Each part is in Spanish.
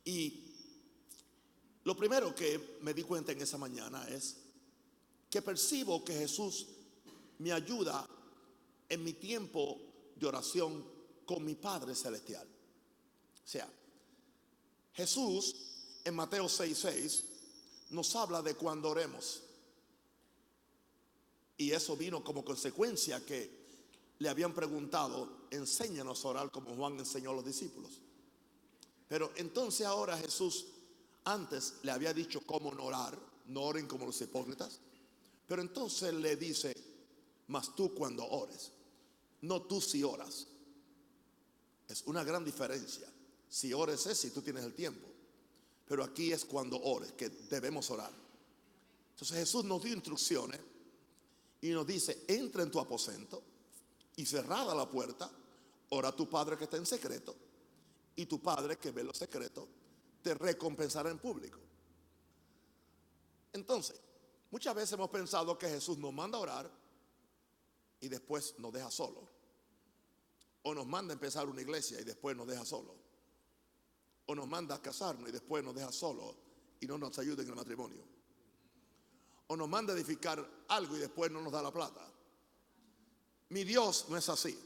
Y lo primero que me di cuenta en esa mañana es que percibo que Jesús me ayuda en mi tiempo de oración con mi Padre Celestial. O sea, Jesús en Mateo 6:6 nos habla de cuando oremos. Y eso vino como consecuencia que le habían preguntado: enséñanos a orar como Juan enseñó a los discípulos. Pero entonces ahora Jesús antes le había dicho cómo no orar, no oren como los hipócritas. Pero entonces le dice: mas tú cuando ores, no tú si oras. Es una gran diferencia. Si ores es si tú tienes el tiempo, pero aquí es cuando ores que debemos orar. Entonces Jesús nos dio instrucciones y nos dice: entra en tu aposento y cerrada la puerta, ora a tu Padre que está en secreto, y tu Padre que ve lo secreto te recompensará en público. Entonces, muchas veces hemos pensado que Jesús nos manda a orar y después nos deja solo, o nos manda a empezar una iglesia y después nos deja solo, o nos manda a casarnos y después nos deja solo y no nos ayuda en el matrimonio, o nos manda a edificar algo y después no nos da la plata. Mi Dios no es así.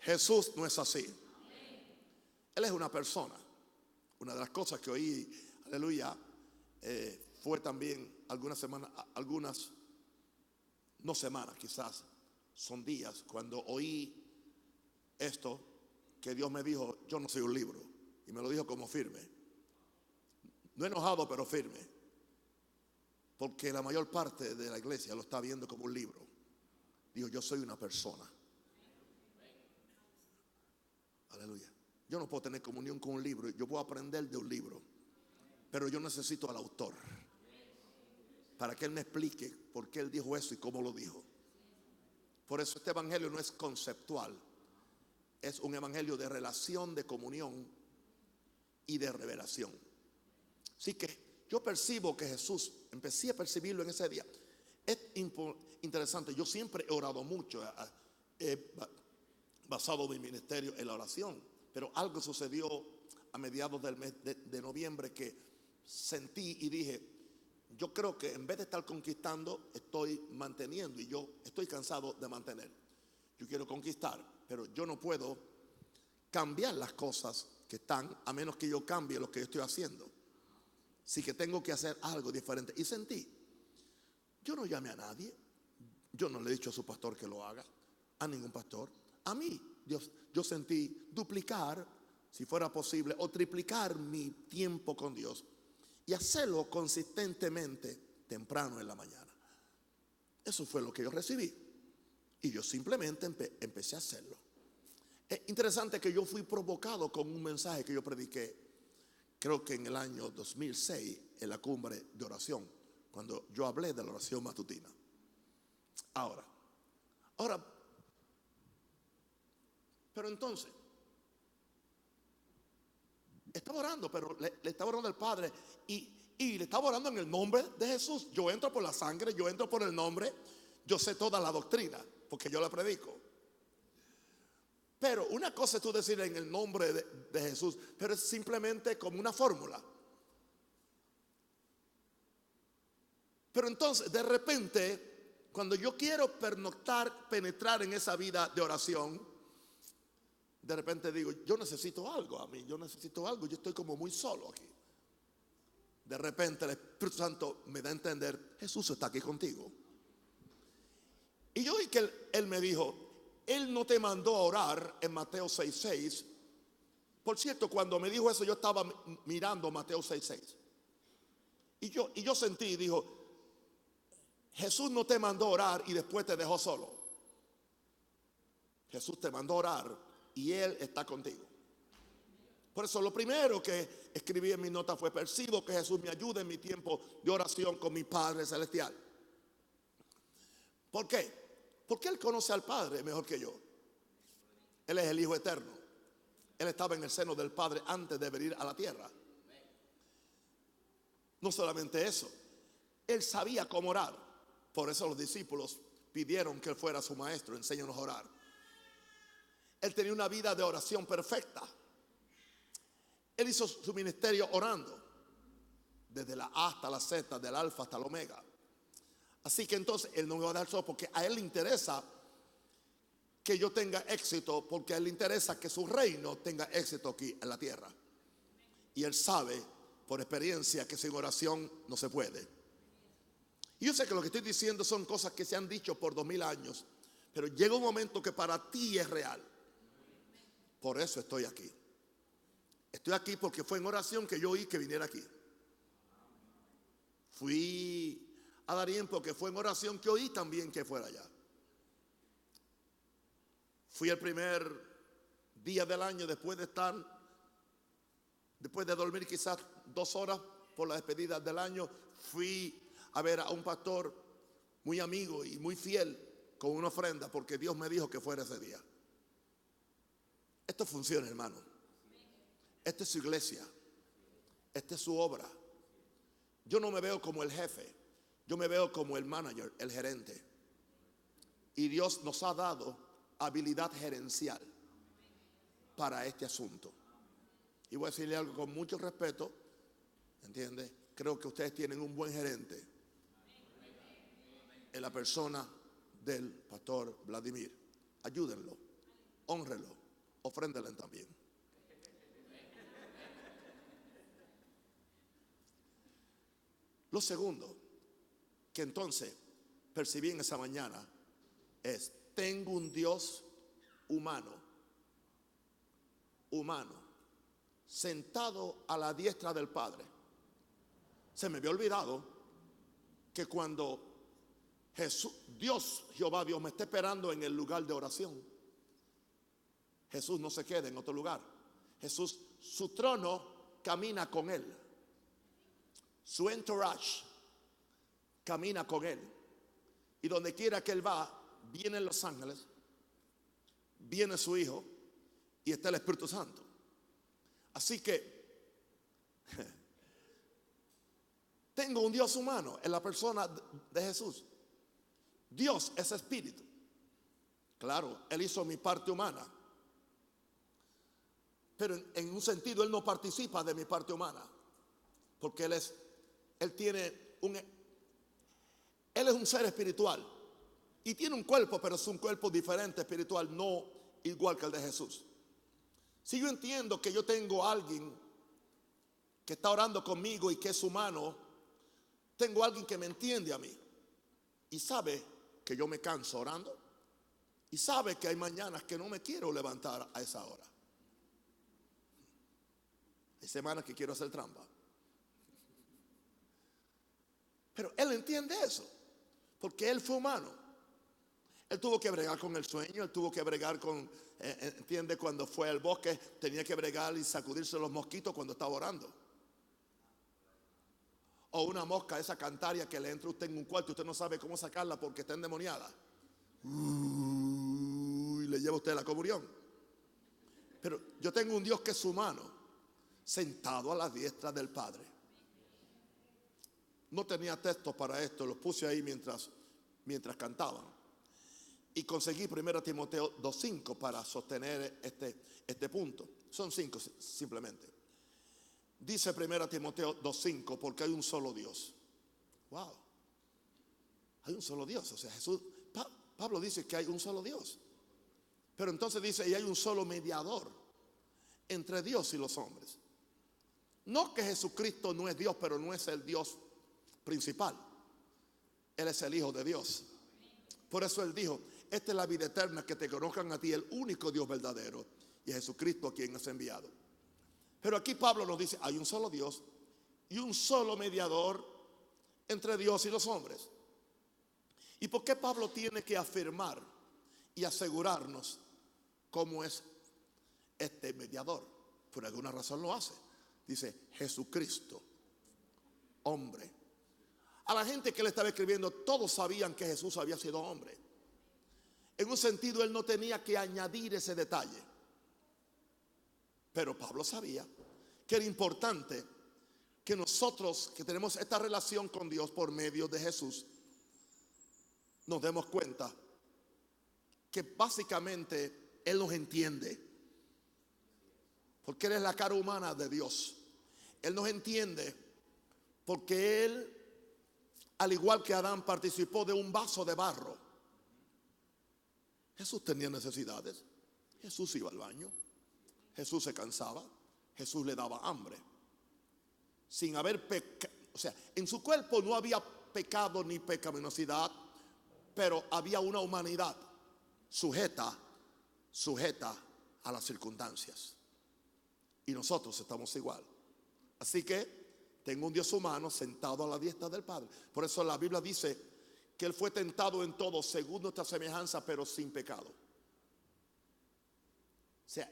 Jesús no es así. Él es una persona. Una de las cosas que oí, aleluya, fue también algunas semanas, no semanas, quizás son días, cuando oí esto, que Dios me dijo: yo no soy un libro. Y me lo dijo como firme, no enojado pero firme, porque la mayor parte de la iglesia lo está viendo como un libro. Dijo: yo soy una persona. Aleluya. Yo no puedo tener comunión con un libro. Yo puedo aprender de un libro, pero yo necesito al autor para que él me explique por qué él dijo eso y cómo lo dijo. Por eso este evangelio no es conceptual, es un evangelio de relación, de comunión y de revelación. Así que yo percibo que Jesús, empecé a percibirlo en ese día. Es interesante, yo siempre he orado mucho, he basado mi ministerio en la oración, pero algo sucedió a mediados del mes de noviembre que sentí y dije: yo creo que en vez de estar conquistando, estoy manteniendo, y yo estoy cansado de mantener. Yo quiero conquistar, pero yo no puedo cambiar las cosas que están a menos que yo cambie lo que yo estoy haciendo. Así que tengo que hacer algo diferente. Y sentí, yo no llamé a nadie, yo no le he dicho a su pastor que lo haga, a ningún pastor. A mí, Dios, yo sentí duplicar, si fuera posible, o triplicar mi tiempo con Dios y hacerlo consistentemente temprano en la mañana. Eso fue lo que yo recibí y yo simplemente empecé a hacerlo. Es interesante que yo fui provocado con un mensaje que yo prediqué, creo que en el año 2006, en la cumbre de oración, cuando yo hablé de la oración matutina. Ahora, pero entonces, estaba orando, pero le estaba orando al Padre y le estaba orando en el nombre de Jesús. Yo entro por la sangre, yo entro por el nombre, yo sé toda la doctrina, porque yo la predico. Pero una cosa es tú decir en el nombre de Jesús, pero es simplemente como una fórmula. Pero entonces, de repente, cuando yo quiero penetrar en esa vida de oración, de repente digo: yo necesito algo, yo necesito algo, yo estoy como muy solo aquí. De repente el Espíritu Santo me da a entender: Jesús está aquí contigo. Y yo oí que él me dijo: Él no te mandó a orar en Mateo 6:6. Por cierto, cuando me dijo eso, yo estaba mirando Mateo 6:6. Y yo sentí, dijo: Jesús no te mandó a orar y después te dejó solo. Jesús te mandó a orar y Él está contigo. Por eso lo primero que escribí en mi nota fue: percibo que Jesús me ayuda en mi tiempo de oración con mi Padre Celestial. ¿Por qué? Porque Él conoce al Padre mejor que yo. Él es el Hijo eterno. Él estaba en el seno del Padre antes de venir a la tierra. No solamente eso, Él sabía cómo orar. Por eso los discípulos pidieron que Él fuera su maestro: enséñanos a orar. Él tenía una vida de oración perfecta. Él hizo su ministerio orando, desde la A hasta la Z, del alfa hasta la omega. Así que entonces Él no me va a dar solo, porque a Él le interesa que yo tenga éxito, porque a Él le interesa que su reino tenga éxito aquí en la tierra. Y Él sabe por experiencia que sin oración no se puede. Y yo sé que lo que estoy diciendo son cosas que se han dicho por 2000 años, pero llega un momento que para ti es real. Por eso estoy aquí. Estoy aquí porque fue en oración que yo oí que viniera aquí. Fui a Darien porque fue en oración que oí también que fuera allá. Fui el primer día del año después de dormir quizás 2 horas por la despedida del año. Fui a ver a un pastor muy amigo y muy fiel con una ofrenda porque Dios me dijo que fuera ese día. Esto funciona, hermano. Esta es su iglesia. Esta es su obra. Yo no me veo como el jefe. Yo me veo como el manager, el gerente. Y Dios nos ha dado habilidad gerencial para este asunto. Y voy a decirle algo con mucho respeto. ¿Entiende? Creo que ustedes tienen un buen gerente en la persona del pastor Vladimir. Ayúdenlo, hónrenlo, ofréndenle también. Lo segundo que entonces percibí en esa mañana es: tengo un Dios humano, sentado a la diestra del Padre. Se me había olvidado que cuando Dios, Jehová Dios, me está esperando en el lugar de oración, Jesús no se queda en otro lugar. Jesús, su trono camina con Él. Su entourage camina con Él. Y donde quiera que Él va, vienen los ángeles, viene su Hijo y está el Espíritu Santo. Así que tengo un Dios humano en la persona de Jesús. Dios es espíritu. Claro, Él hizo mi parte humana, pero en un sentido Él no participa de mi parte humana, porque Él es un ser espiritual y tiene un cuerpo, pero es un cuerpo diferente espiritual, no igual que el de Jesús. Si yo entiendo que yo tengo a alguien que está orando conmigo y que es humano, tengo a alguien que me entiende a mí y sabe que yo me canso orando y sabe que hay mañanas que no me quiero levantar a esa hora. Hay semanas que quiero hacer trampa. Pero Él entiende eso, porque Él fue humano. Él tuvo que bregar con el sueño, Él tuvo que bregar con, entiende, cuando fue al bosque, tenía que bregar y sacudirse los mosquitos cuando estaba orando. O una mosca, esa cantaria que le entra a usted en un cuarto y usted no sabe cómo sacarla porque está endemoniada. Y le lleva usted la comunión. Pero yo tengo un Dios que es humano, sentado a la diestra del Padre. No tenía textos para esto, los puse ahí mientras cantaban. Y conseguí 1 Timoteo 2:5 para sostener este punto. Son 5 simplemente. Dice 1 Timoteo 2:5, porque hay un solo Dios. Wow. Hay un solo Dios. O sea, Pablo dice que hay un solo Dios. Pero entonces dice, y hay un solo mediador entre Dios y los hombres. No que Jesucristo no es Dios, pero no es el Dios principal. Él es el Hijo de Dios. Por eso Él dijo, esta es la vida eterna, que te conozcan a ti, el único Dios verdadero, y a Jesucristo a quien has enviado. Pero aquí Pablo nos dice, hay un solo Dios y un solo mediador entre Dios y los hombres. ¿Y por qué Pablo tiene que afirmar y asegurarnos cómo es este mediador? Por alguna razón lo hace. Dice, Jesucristo, hombre. A la gente que le estaba escribiendo, todos sabían que Jesús había sido hombre. En un sentido, él no tenía que añadir ese detalle. Pero Pablo sabía que era importante que nosotros, que tenemos esta relación con Dios por medio de Jesús, nos demos cuenta que básicamente Él nos entiende. porque Él es la cara humana de Dios. Él nos entiende porque Él, al igual que Adán, participó de un vaso de barro. Jesús tenía necesidades. Jesús iba al baño. Jesús se cansaba. Jesús le daba hambre. Sin haber pecado. O sea, en su cuerpo no había pecado ni pecaminosidad, pero había una humanidad sujeta a las circunstancias. Y nosotros estamos igual. Así que tengo un Dios humano sentado a la diestra del Padre. Por eso la Biblia dice que Él fue tentado en todo según nuestra semejanza, pero sin pecado. O sea,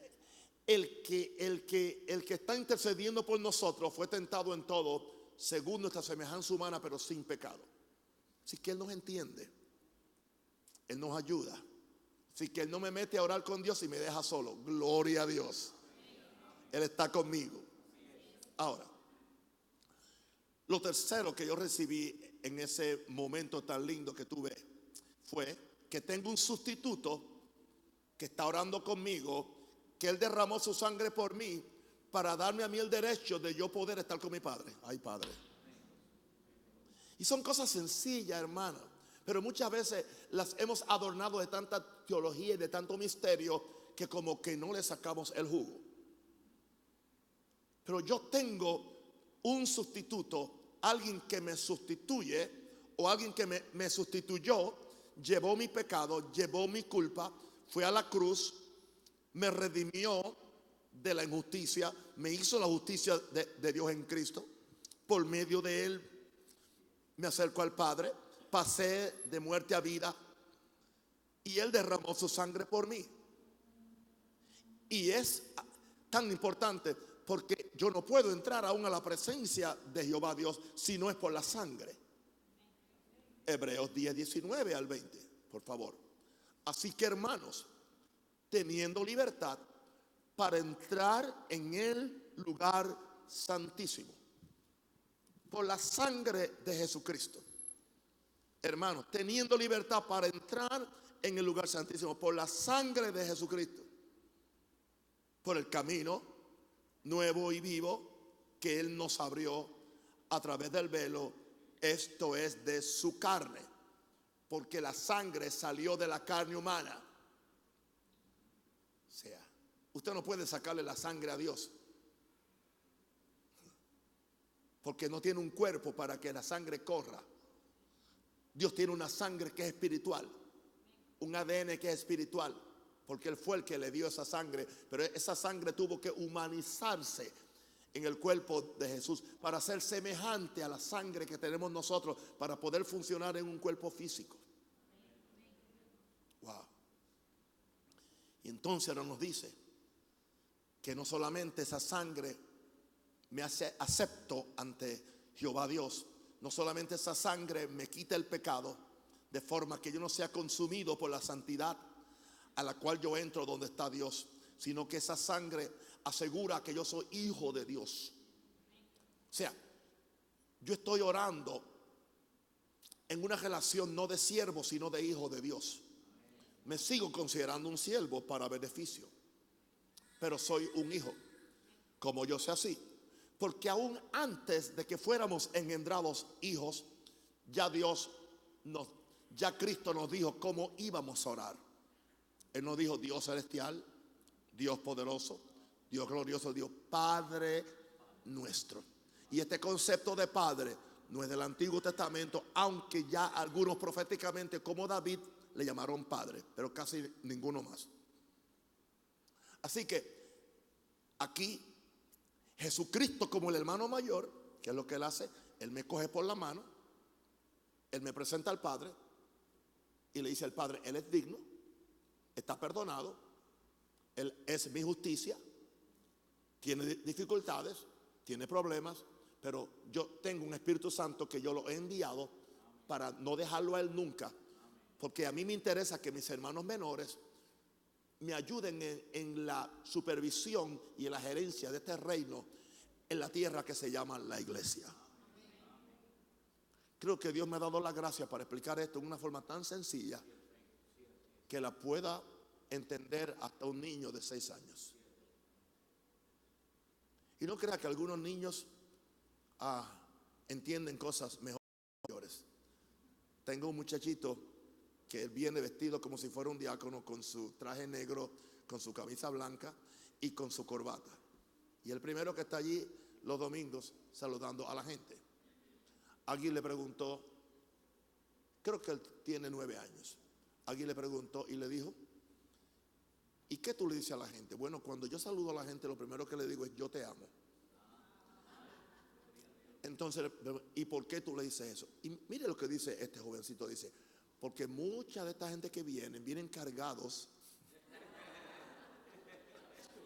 el que está intercediendo por nosotros fue tentado en todo según nuestra semejanza humana, pero sin pecado. Así que Él nos entiende. Él nos ayuda. Así que Él no me mete a orar con Dios y me deja solo. Gloria a Dios. Él está conmigo. Ahora, lo tercero que yo recibí en ese momento tan lindo que tuve fue que tengo un sustituto que está orando conmigo, que Él derramó su sangre por mí para darme a mí el derecho de yo poder estar con mi Padre. Ay, Padre. Y son cosas sencillas, hermano, pero muchas veces las hemos adornado de tanta teología y de tanto misterio que como que no le sacamos el jugo. Pero yo tengo un sustituto, alguien que me sustituye o alguien que me sustituyó, llevó mi pecado, llevó mi culpa, fue a la cruz, me redimió de la injusticia, me hizo la justicia de Dios en Cristo. Por medio de Él me acerco al Padre, pasé de muerte a vida y Él derramó su sangre por mí. Y es tan importante porque yo no puedo entrar aún a la presencia de Jehová Dios si no es por la sangre. Hebreos 10, 19 al 20, por favor. Así que, hermanos, teniendo libertad para entrar en el lugar santísimo por la sangre de Jesucristo. Hermanos, teniendo libertad para entrar en el lugar santísimo por la sangre de Jesucristo, por el camino nuevo y vivo que Él nos abrió a través del velo, esto es de su carne, porque la sangre salió de la carne humana. O sea, usted no puede sacarle la sangre a Dios, porque no tiene un cuerpo para que la sangre corra. Dios tiene una sangre que es espiritual, un ADN que es espiritual, porque Él fue el que le dio esa sangre, pero esa sangre tuvo que humanizarse en el cuerpo de Jesús para ser semejante a la sangre que tenemos nosotros para poder funcionar en un cuerpo físico. Wow. Y entonces ahora nos dice que no solamente esa sangre me hace acepto ante Jehová Dios, no solamente esa sangre me quita el pecado de forma que yo no sea consumido por la santidad a la cual yo entro donde está Dios, sino que esa sangre asegura que yo soy hijo de Dios. O sea, yo estoy orando en una relación no de siervo, sino de hijo de Dios. Me sigo considerando un siervo para beneficio, pero soy un hijo, como yo sé así. Porque aún antes de que fuéramos engendrados hijos, ya Cristo nos dijo cómo íbamos a orar. Él nos dijo: Dios celestial, Dios poderoso, Dios glorioso, Dios Padre nuestro. Y este concepto de Padre no es del Antiguo Testamento, aunque ya algunos proféticamente, como David, le llamaron Padre, pero casi ninguno más. Así que aquí Jesucristo, como el hermano mayor, ¿qué es lo que Él hace? Él me coge por la mano, Él me presenta al Padre y le dice al Padre: Él es digno, está perdonado, Él es mi justicia, tiene dificultades, tiene problemas, pero yo tengo un Espíritu Santo que yo lo he enviado para no dejarlo a Él nunca, porque a mí me interesa que mis hermanos menores me ayuden en la supervisión y en la gerencia de este reino en la tierra que se llama la iglesia. Creo que Dios me ha dado la gracia para explicar esto en una forma tan sencilla que la pueda entender hasta un niño de 6 años. Y no crea que algunos niños entienden cosas mejores. Tengo un muchachito que él viene vestido como si fuera un diácono, con su traje negro, con su camisa blanca y con su corbata. Y el primero que está allí los domingos saludando a la gente. Alguien le preguntó, creo que él tiene 9 años. Alguien le preguntó y le dijo, ¿y qué tú le dices a la gente? Bueno, cuando yo saludo a la gente, lo primero que le digo es, yo te amo. Entonces, ¿y por qué tú le dices eso? Y mire lo que dice este jovencito, dice, porque mucha de esta gente que vienen cargados,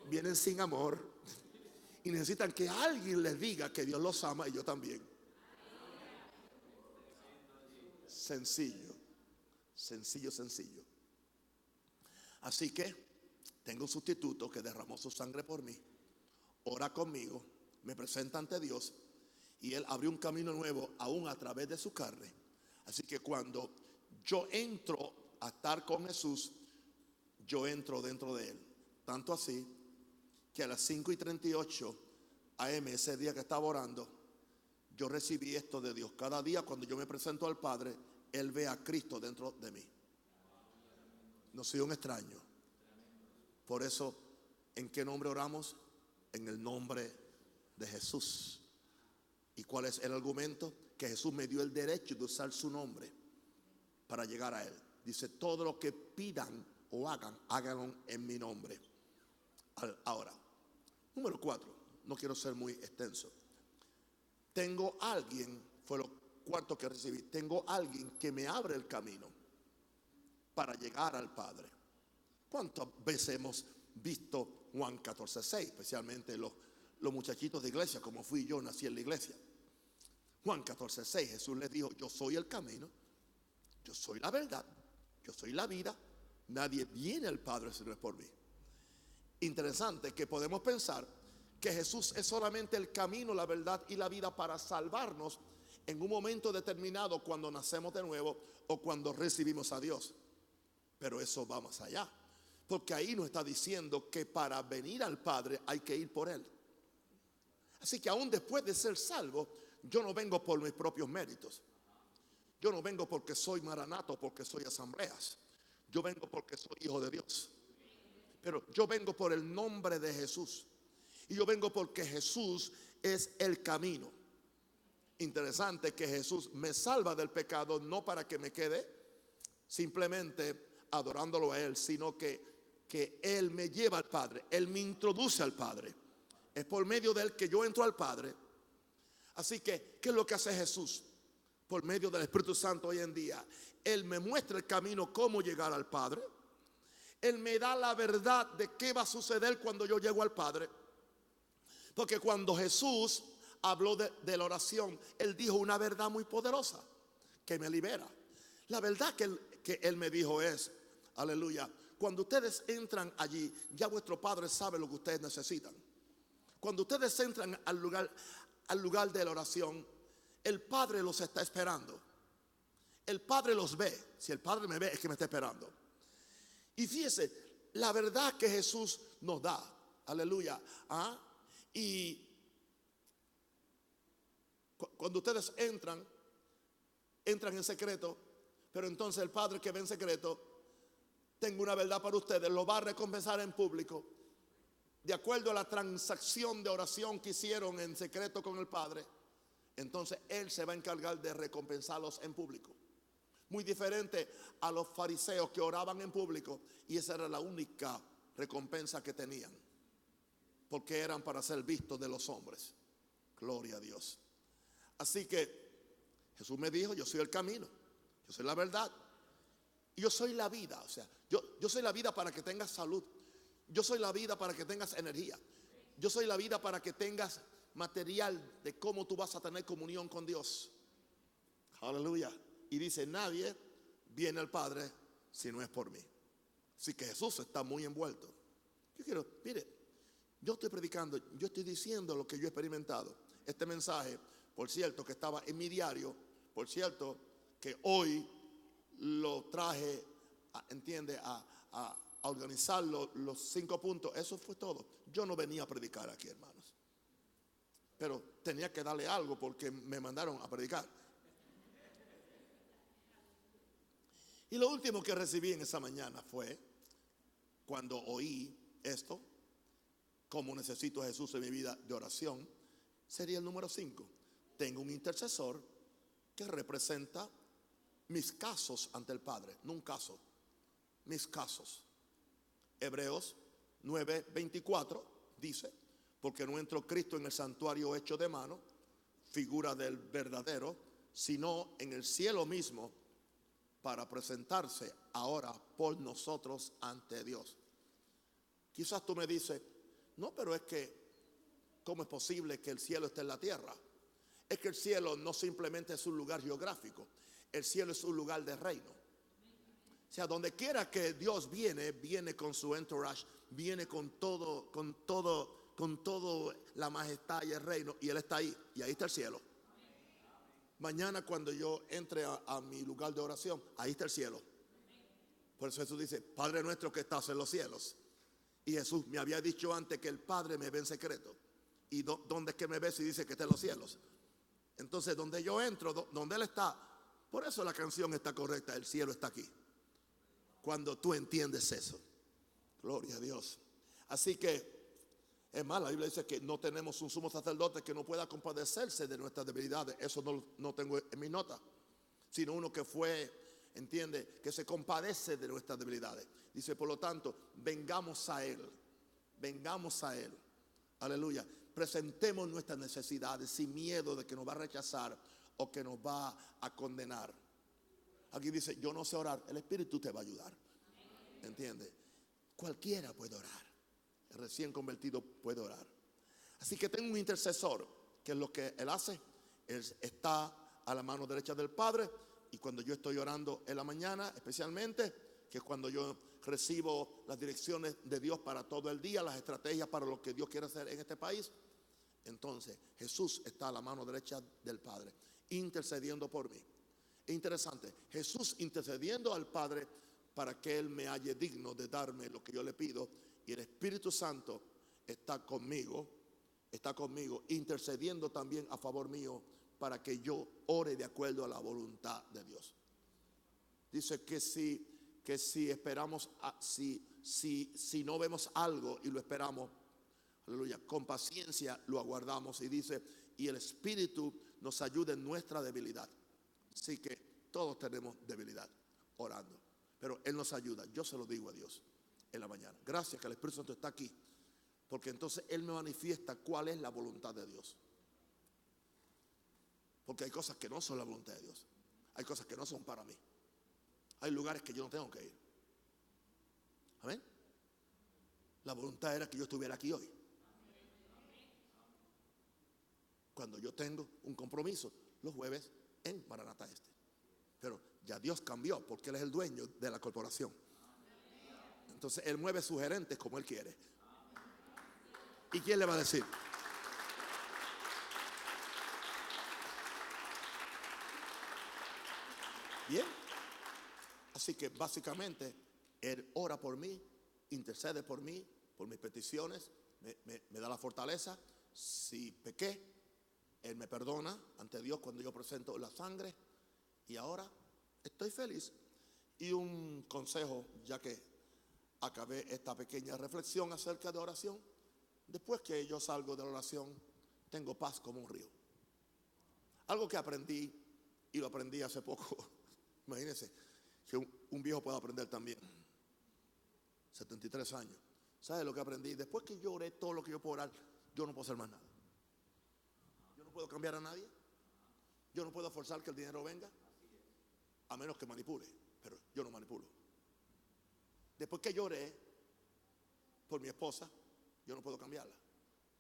vienen sin amor y necesitan que alguien les diga que Dios los ama y yo también. Sencillo, sencillo, sencillo. Así que tengo un sustituto que derramó su sangre por mí, ora conmigo, me presenta ante Dios y Él abrió un camino nuevo aún a través de su carne. Así que cuando yo entro a estar con Jesús, yo entro dentro de Él. Tanto así que a las 5:38 AM, ese día que estaba orando, yo recibí esto de Dios. Cada día cuando yo me presento al Padre, Él ve a Cristo dentro de mí. No soy un extraño. Por eso, ¿en qué nombre oramos? En el nombre de Jesús. ¿Y cuál es el argumento? Que Jesús me dio el derecho de usar su nombre para llegar a Él. Dice, todo lo que pidan o hagan, háganlo en mi nombre. Ahora, número 4, no quiero ser muy extenso. Tengo alguien, fue lo cuarto que recibí, tengo alguien que me abre el camino para llegar al Padre. ¿Cuántas veces hemos visto Juan 14:6? Especialmente los muchachitos de iglesia, como fui yo, nací en la iglesia. Juan 14:6, Jesús les dijo, yo soy el camino, yo soy la verdad, yo soy la vida, nadie viene al Padre si no es por mí. Interesante que podemos pensar que Jesús es solamente el camino, la verdad y la vida para salvarnos en un momento determinado cuando nacemos de nuevo o cuando recibimos a Dios. Pero eso va más allá, porque ahí nos está diciendo que para venir al Padre hay que ir por Él. Así que aún después de ser salvo, yo no vengo por mis propios méritos. Yo no vengo porque soy maranato, porque soy asambleas. Yo vengo porque soy hijo de Dios. Pero yo vengo por el nombre de Jesús. Y yo vengo porque Jesús es el camino. Interesante que Jesús me salva del pecado, no para que me quede simplemente adorándolo a Él, sino que Él me lleva al Padre. Él me introduce al Padre. Es por medio de Él que yo entro al Padre. Así que, ¿qué es lo que hace Jesús? Por medio del Espíritu Santo hoy en día, Él me muestra el camino, cómo llegar al Padre. Él me da la verdad de qué va a suceder cuando yo llego al Padre. Porque cuando Jesús habló de la oración, Él dijo una verdad muy poderosa que me libera. La verdad que Él me dijo es, aleluya, cuando ustedes entran allí, ya vuestro Padre sabe lo que ustedes necesitan. Cuando ustedes entran al lugar de la oración, el Padre los está esperando. El Padre los ve. Si el Padre me ve, es que me está esperando. Y fíjese, la verdad que Jesús nos da, aleluya. Y cuando ustedes entran en secreto, pero entonces el Padre que ve en secreto, tengo una verdad para ustedes, lo va a recompensar en público. De acuerdo a la transacción de oración que hicieron en secreto con el Padre, entonces Él se va a encargar de recompensarlos en público. Muy diferente a los fariseos que oraban en público y esa era la única recompensa que tenían, porque eran para ser vistos de los hombres. Gloria a Dios. Así que Jesús me dijo, yo soy el camino, yo soy la verdad y yo soy la vida. O sea, yo soy la vida para que tengas salud. Yo soy la vida para que tengas energía. Yo soy la vida para que tengas material de cómo tú vas a tener comunión con Dios. Aleluya. Y dice, nadie viene al Padre si no es por mí. Así que Jesús está muy envuelto. Mire, yo estoy predicando, yo estoy diciendo lo que yo he experimentado. Este mensaje, por cierto, que estaba en mi diario, por cierto, que hoy lo traje, a organizar los 5 puntos. Eso fue todo. Yo no venía a predicar aquí, hermanos. pero tenía que darle algo porque me mandaron a predicar. Y lo último que recibí en esa mañana fue cuando oí esto, como necesito a Jesús en mi vida de oración, sería el número 5. Tengo un intercesor que representa mis casos ante el Padre, no un caso, mis casos. Hebreos 9:24 dice: porque no entró Cristo en el santuario hecho de mano, figura del verdadero, sino en el cielo mismo, para presentarse ahora por nosotros ante Dios. Quizás tú me dices: no, pero es que ¿cómo es posible que el cielo esté en la tierra? Es que el cielo no simplemente es un lugar geográfico, el cielo es un lugar de reino. O sea, donde quiera que Dios viene con su entourage, viene con todo la majestad y el reino, y Él está ahí, y ahí está el cielo. Mañana cuando yo entre a mi lugar de oración, ahí está el cielo. Por eso Jesús dice: Padre nuestro que estás en los cielos. Y Jesús me había dicho antes que el Padre me ve en secreto. ¿Y dónde es que me ve si dice que está en los cielos? Entonces donde yo entro, donde Él está. Por eso la canción está correcta: el cielo está aquí. Cuando tú entiendes eso, gloria a Dios. Así que es más, la Biblia dice que no tenemos un sumo sacerdote que no pueda compadecerse de nuestras debilidades. Eso no tengo en mi nota, sino uno que fue, entiende, que se compadece de nuestras debilidades. Dice, por lo tanto, vengamos a Él, aleluya. Presentemos nuestras necesidades sin miedo de que nos va a rechazar o que nos va a condenar. Aquí dice: yo no sé orar, el Espíritu te va a ayudar, ¿entiende? Cualquiera puede orar, el recién convertido puede orar. Así que tengo un intercesor, que es lo que Él hace. Él está a la mano derecha del Padre, y cuando yo estoy orando en la mañana especialmente, que es cuando yo recibo las direcciones de Dios para todo el día, las estrategias para lo que Dios quiere hacer en este país, entonces Jesús está a la mano derecha del Padre, intercediendo por mí. Es interesante, Jesús intercediendo al Padre para que Él me halle digno de darme lo que yo le pido, y el Espíritu Santo está conmigo, intercediendo también a favor mío para que yo ore de acuerdo a la voluntad de Dios. Dice que si esperamos, si no vemos algo y lo esperamos, aleluya, con paciencia lo aguardamos. Y dice: y el Espíritu nos ayuda en nuestra debilidad. Así que todos tenemos debilidad orando, pero Él nos ayuda. Yo se lo digo a Dios en la mañana. Gracias que el Espíritu Santo está aquí, porque entonces Él me manifiesta cuál es la voluntad de Dios. Porque hay cosas que no son la voluntad de Dios, hay cosas que no son para mí, hay lugares que yo no tengo que ir. Amén. La voluntad era que yo estuviera aquí hoy, cuando yo tengo un compromiso los jueves en Maranatha Este. Pero ya Dios cambió, porque Él es el dueño de la corporación. Entonces Él mueve sus gerentes como Él quiere. ¿Y quién le va a decir? Bien. Así que básicamente Él ora por mí, intercede por mí, por mis peticiones, me da la fortaleza. Si pequé, Él me perdona ante Dios cuando yo presento la sangre. Y ahora estoy feliz. Y un consejo, ya que acabé esta pequeña reflexión acerca de oración: después que yo salgo de la oración, tengo paz como un río. Algo que aprendí, y lo aprendí hace poco. Imagínense que un viejo puede aprender también. 73 años. ¿Sabe lo que aprendí? Después que yo oré todo lo que yo puedo orar, yo no puedo hacer más nada. Yo no puedo cambiar a nadie. Yo no puedo forzar que el dinero venga, a menos que manipule. Pero yo no manipulo. Después que yo oré por mi esposa, yo no puedo cambiarla.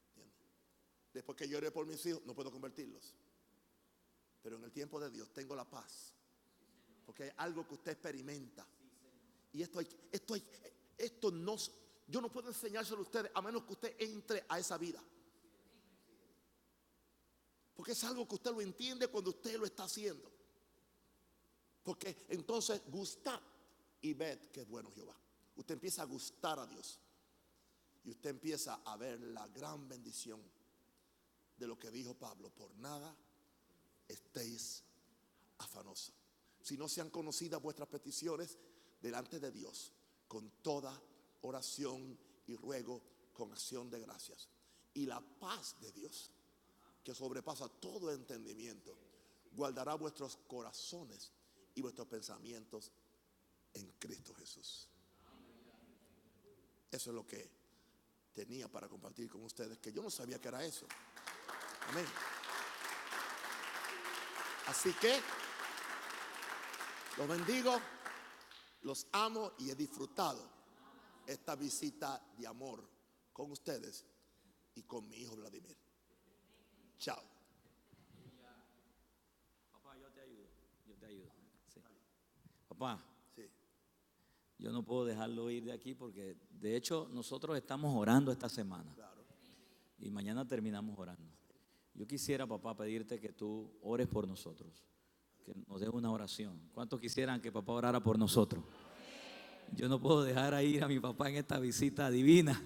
¿Entiendes? Después que yo oré por mis hijos, no puedo convertirlos. Pero en el tiempo de Dios tengo la paz, porque hay algo que usted experimenta. Y esto no, yo no puedo enseñárselo a ustedes a menos que usted entre a esa vida. Porque es algo que usted lo entiende cuando usted lo está haciendo. Porque entonces gustad y ved que es bueno Jehová. Usted empieza a gustar a Dios, y usted empieza a ver la gran bendición de lo que dijo Pablo: por nada estéis afanosos, si no sean conocidas vuestras peticiones delante de Dios con toda oración y ruego con acción de gracias. Y la paz de Dios, que sobrepasa todo entendimiento, guardará vuestros corazones y vuestros pensamientos en Cristo Jesús. Eso es lo que tenía para compartir con ustedes, que yo no sabía que era eso. Amén. Así que los bendigo, los amo y he disfrutado esta visita de amor con ustedes y con mi hijo Vladimir. Chao. Papá, yo te ayudo. Sí. Papá, Sí. yo no puedo dejarlo ir de aquí porque de hecho nosotros estamos orando esta semana. Claro. Y mañana terminamos orando. Yo quisiera, papá, pedirte que tú ores por nosotros, que nos des una oración. ¿Cuántos quisieran que papá orara por nosotros? Yo no puedo dejar a ir a mi papá en esta visita divina